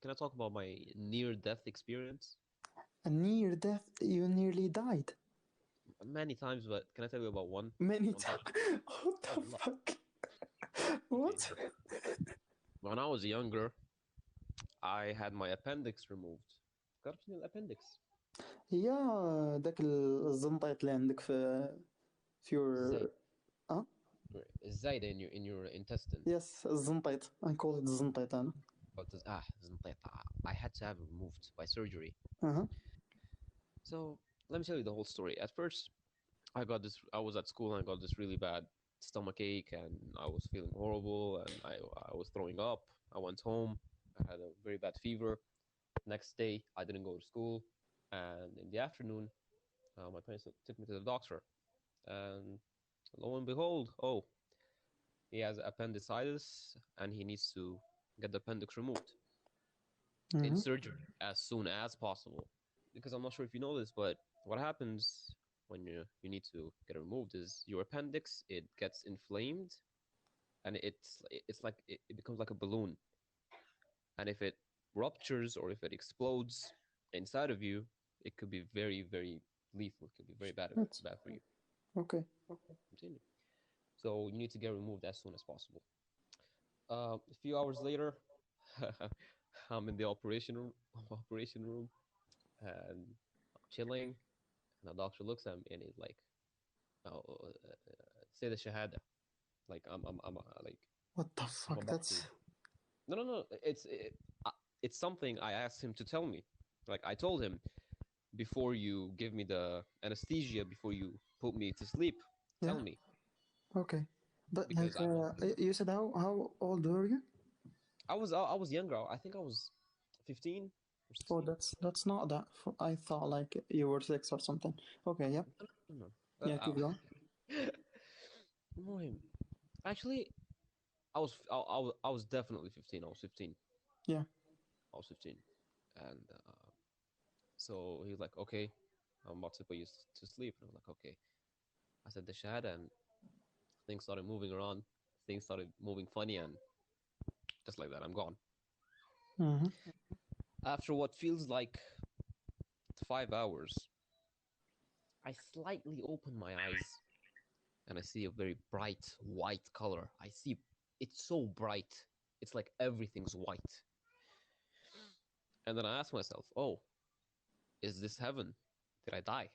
can I talk about my near-death experience? A near death, you nearly died. Many times, but can I tell you about one? Many One time. times. What Oh, the Allah. fuck? Okay. What? When I was younger, I had my appendix removed. تعرف شنو appendix? هي داك الزنطيط اللي عندك في your الزايد. اه الزايدة in your intestine. يس الزنطيط I call it الزنطيط انا But زنطيط. I had to have it removed by surgery. اها So let me tell you the whole story. At first, I was at school and I got this really bad stomach ache and I was feeling horrible and I was throwing up. I went home. I had a very bad fever. Next day, I didn't go to school. And in the afternoon, my parents took me to the doctor. And lo and behold, he has appendicitis and he needs to get the appendix removed in اها surgery as soon as possible. Because I'm not sure if you know this, but what happens when you need to get it removed is your appendix, it gets inflamed and it's like it becomes like a balloon. And if it ruptures or if it explodes inside of you, it could be very, very lethal. It could be very Shit. bad for you. Okay. Continue. So you need to get removed as soon as possible. A few hours later, I'm in the operation room, and I'm chilling. And the doctor looks at me and he's like, "Oh, say the shahada." Like I'm like What the I'm fuck? about to. That's No. It's something I asked him to tell me. Like I told him before you give me the anesthesia, before you put me to sleep, tell yeah. me Okay. But because like I don't. you said how old were you? I was younger. I think I was 15 or Oh, 16. that's not that. I thought like you were 6 or something. Okay. Yep. No. Yeah. Keep going. المهم, actually, I was definitely 15. I was 15. Yeah. I was 15, and so he was like, "Okay, I'm about to put you to sleep." And I was like, "Okay." I said the shahada, and things started moving around. Things started moving funny, and just like that, I'm gone. Mhm. After what feels like 5 hours, I slightly open my eyes, and I see a very bright white color. I see it's so bright. It's like everything's white. And then I ask myself, "Oh, is this heaven? Did I die?"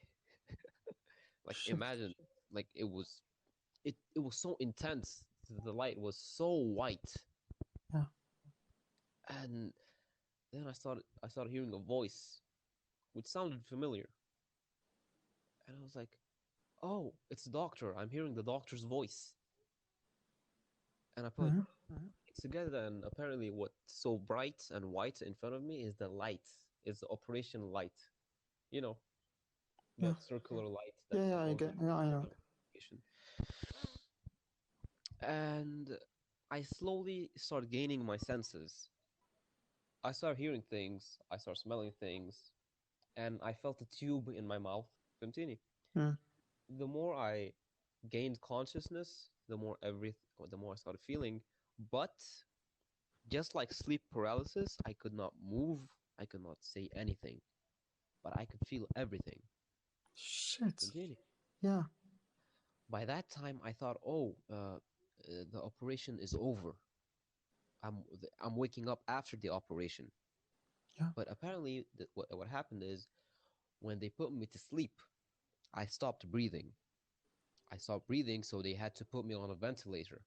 Like Shit. imagine, like it was so intense. The light was so white, Yeah. and then I started hearing a voice, which sounded familiar, and I was like, "Oh, it's the doctor. I'm hearing the doctor's voice." And I put Mhm. it together, and apparently, what's so bright and white in front of me is the light. Is the operation light. You know, Yeah. that circular light Yeah. that Yeah. I goes get. on Yeah. I know. the operation. And I slowly start gaining my senses. I start hearing things, I start smelling things, and I felt a tube in my mouth. Continue. Mm. The more I gained consciousness, the more I started feeling. But just like sleep paralysis, I could not move, I could not say anything, but I could feel everything. Shit. Continue. Yeah. By that time, I thought, the operation is over. I'm waking up after the operation. Yeah. But apparently, what happened is when they put me to sleep, I stopped breathing. I stopped breathing, so they had to put me on a ventilator.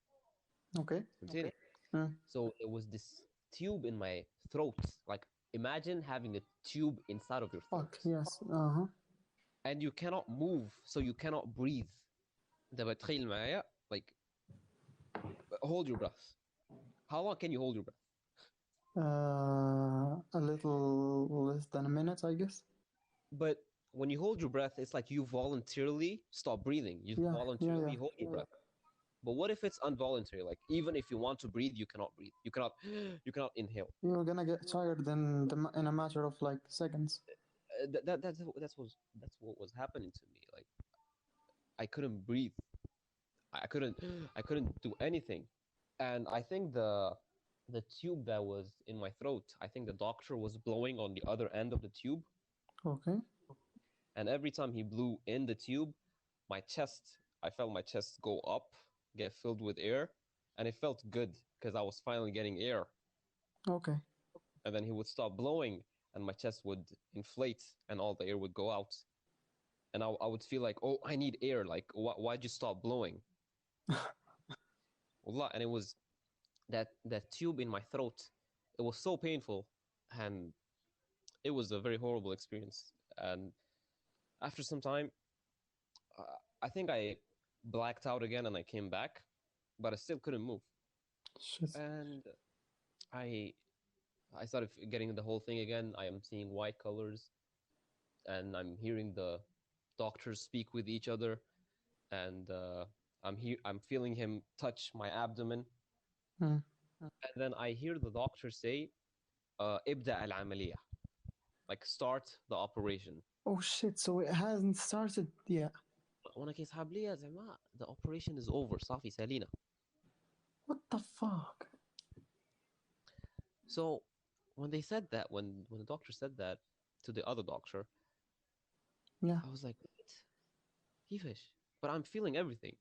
Okay. Continue. Mm. So there was this tube in my throat. Like imagine having a tube inside of your Fuck. throat, Yes. Uh huh. and you cannot move, so you cannot breathe. دابا تخيل معايا, like hold your breath. How long can you hold your breath? A little less than a minute, I guess. But when you hold your breath, it's like you voluntarily stop breathing. You Yeah. Yeah. voluntarily Yeah. hold your breath. But what if it's involuntary? Like even if you want to breathe, you cannot breathe. You cannot you cannot inhale. You're gonna get tired in a matter of like seconds. That's what was happening to me. Like I couldn't breathe. I couldn't do anything. And I think the tube that was in my throat, I think the doctor was blowing on the other end of the tube. Okay. And every time he blew in the tube, I felt my chest go up, get filled with air. And it felt good because I was finally getting air. Okay. And then he would stop blowing and my chest would inflate and all the air would go out. And I would feel like, oh, I need air. Like, why'd you stop blowing? Wallah, and it was that tube in my throat. It was so painful, and it was a very horrible experience. And after some time, I think I blacked out again, and I came back, but I still couldn't move. Shit. And I I started getting the whole thing again. I am seeing white colors, and I'm hearing the doctors speak with each other, and I'm feeling him touch my abdomen, Mm. and then I hear the doctor say, "Ibda al-amaliyah," like start the operation. Oh shit, so it hasn't started yet. وانا كيسحب لي زعما the operation is over صافي سالينا. What the fuck? So when they said that, when the doctor said that to the other doctor, Yeah. I was like, what? كيفاش? But I'm feeling everything.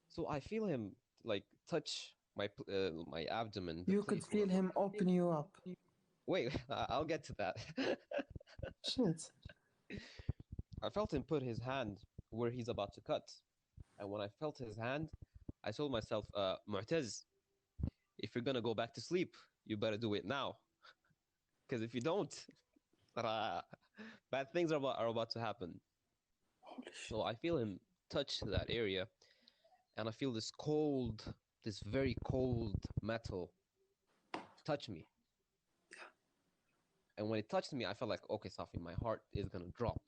So I feel him like touch my abdomen. The You could place where feel him open you up. wait, I'll get to that. Shit. I felt him put his hand where he's about to cut, and when I felt his hand, I told myself, Mu'taz, if you're gonna go back to sleep, you better do it now, because if you don't, bad things are about to happen. Holy shit. So I feel him touch that area, and I feel this very cold metal touch me. And when it touched me, I felt like, okay, Safi, my heart is gonna drop.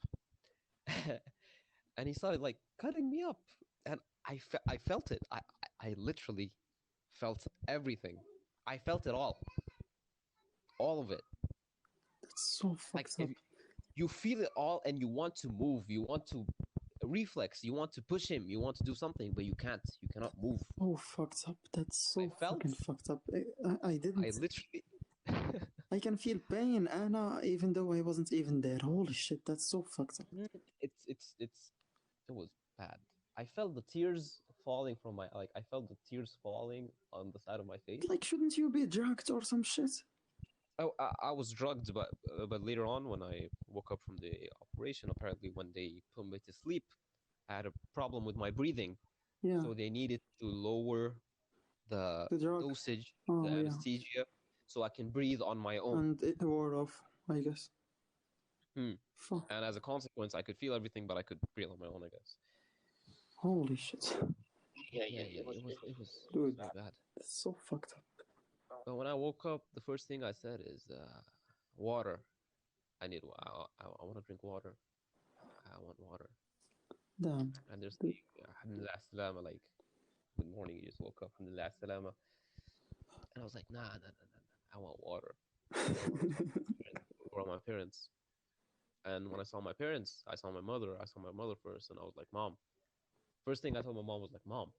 And he started like cutting me up, and I felt it. I literally felt everything. I felt it all of it. That's so Like fucked up. you feel it all, and you want to move, you want to reflex, you want to push him, you want to do something, but you can't. You cannot move. Oh, fucked up. That's so felt- fucking fucked up. I didn't. I literally. I can feel pain, Anna, even though I wasn't even there. Holy shit, that's so fucked up. It was bad. I felt the tears falling from my I felt the tears falling on the side of my face. Like, shouldn't you be drugged or some shit? Oh, I was drugged, but later on when I woke up from the operation, apparently when they put me to sleep, I had a problem with my breathing. Yeah. So they needed to lower the drug. dosage, Oh, the yeah. anesthesia, so I can breathe on my own. And it wore off, I guess. Fuck. And as a consequence, I could feel everything, but I could breathe on my own, I guess. Holy shit. Yeah. It was Dude, so bad. That's so fucked up. But when I woke up, the first thing I said is water. I want to drink water. I want water. Damn. And there's the alhamdulillah salama, like good morning, you just woke up, alhamdulillah salama. And I was like, nah, I want water. Or my parents. And when I saw my parents, I saw my mother first, and I was like, Mom. First thing I told my mom was like, Mom,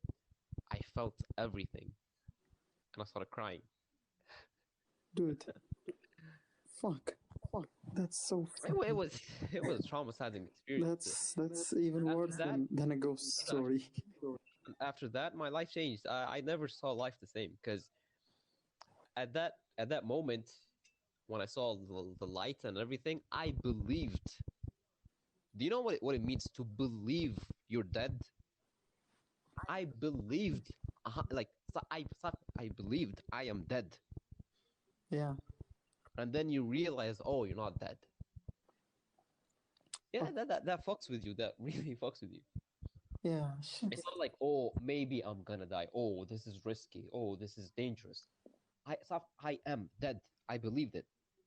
I felt everything. And I started crying. Dude. Fuck. That's so it was a traumatizing experience. That's even worse than a ghost story. After that, my life changed. I never saw life the same, because at that moment, when I saw the light and everything, I believed. Do you know what it means to believe you're dead? I believed, I believed I am dead. Yeah. And then you realize, oh, you're not dead. Yeah, that fucks with you. That really fucks with you. Yeah, shit. It's not like, oh, maybe I'm gonna die. Oh, this is risky. Oh, this is dangerous. I am dead. I believed it.